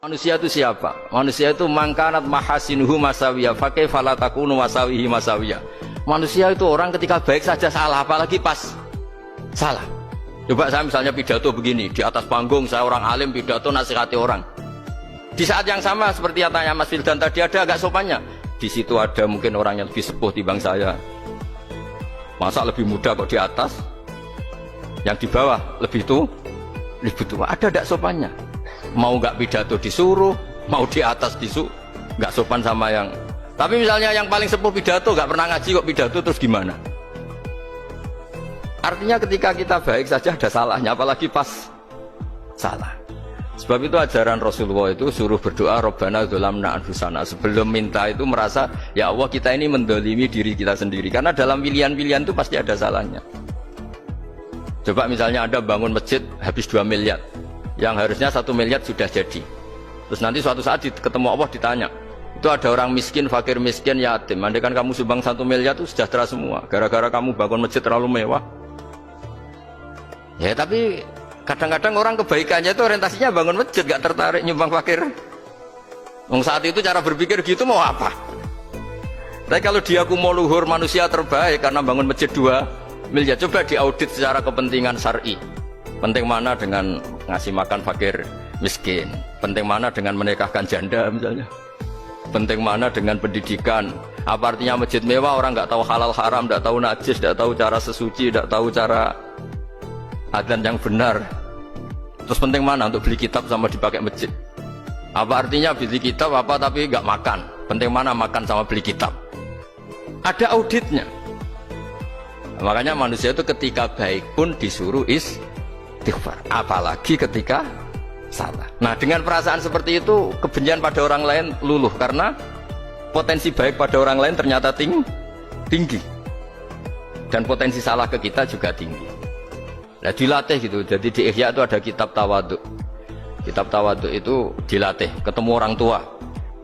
Manusia itu siapa? Manusia itu mangkanat mahasinuhu masawiyah fakih falatakunu masawihi masawiyah. Manusia itu orang ketika baik saja salah, apalagi pas salah. Coba saya misalnya pidato begini, di atas panggung saya orang alim pidato nasihati orang. Di saat yang sama seperti yang tanya Mas Wildan tadi, ada agak sopannya. Di situ ada mungkin orang yang lebih sepuh timbang saya. Masa lebih muda kok di atas? Yang di bawah lebih tua? Ada agak sopannya. Mau nggak pidato disuruh, mau di atas disuruh, nggak sopan sama yang. Tapi misalnya yang paling sepuh pidato nggak pernah ngaji kok pidato, terus gimana? Artinya ketika kita baik saja ada salahnya, apalagi pas salah. Sebab itu ajaran Rasulullah itu suruh berdoa Rabbana dzolamna anfusana. Sebelum minta itu merasa ya Allah kita ini mendolimi diri kita sendiri, karena dalam pilihan-pilihan itu pasti ada salahnya. Coba misalnya Anda bangun masjid habis 2 miliar, yang harusnya 1 miliar sudah jadi. Terus nanti suatu saat ketemu Allah ditanya, itu ada orang miskin, fakir miskin, yatim. Andai kan kamu sumbang 1 miliar itu sejahtera semua. Gara-gara kamu bangun masjid terlalu mewah. Ya tapi kadang-kadang orang kebaikannya itu orientasinya bangun masjid, gak tertarik nyumbang fakir. Saat itu cara berpikir gitu mau apa? Tapi kalau dia mau luhur manusia terbaik karena bangun masjid 2 miliar, coba diaudit secara kepentingan syar'i. Penting mana dengan ngasih makan fakir miskin? Penting mana dengan menikahkan janda misalnya? Penting mana dengan pendidikan? Apa artinya masjid mewah orang nggak tahu halal haram, nggak tahu najis, nggak tahu cara sesuci, nggak tahu cara adzan yang benar? Terus penting mana untuk beli kitab sama dipakai masjid? Apa artinya beli kitab apa tapi nggak makan? Penting mana makan sama beli kitab? Ada auditnya. Makanya manusia itu ketika baik pun disuruh istighfar, apalagi ketika salah. Nah dengan perasaan seperti itu kebencian pada orang lain luluh, karena potensi baik pada orang lain ternyata tinggi, dan potensi salah ke kita juga tinggi. Nah dilatih gitu. Jadi di Ihya itu ada kitab tawaduk. Kitab tawaduk itu dilatih ketemu orang tua.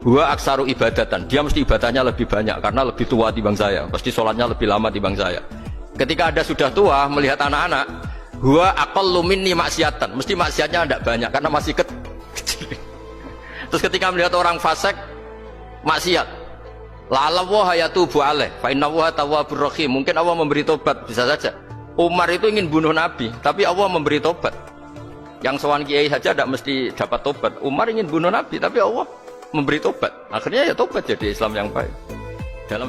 Huwa aksaru ibadatan, dia mesti ibadahnya lebih banyak karena lebih tua timbang saya, pasti sholatnya lebih lama timbang saya. Ketika Anda sudah tua melihat anak-anak, huwa aqallu minni maksiatan, mesti maksiatnya tidak banyak karena masih kecil. Terus ketika melihat orang fasik maksiat, la'alla wa yatubu alaih fa inna wa tawwabur rahim, mungkin Allah memberi tobat. Bisa saja Umar itu ingin bunuh Nabi tapi Allah memberi tobat. Yang sowan kiai saja tidak mesti dapat tobat. Umar ingin bunuh Nabi tapi Allah memberi tobat, akhirnya ya tobat, jadi Islam yang baik dalam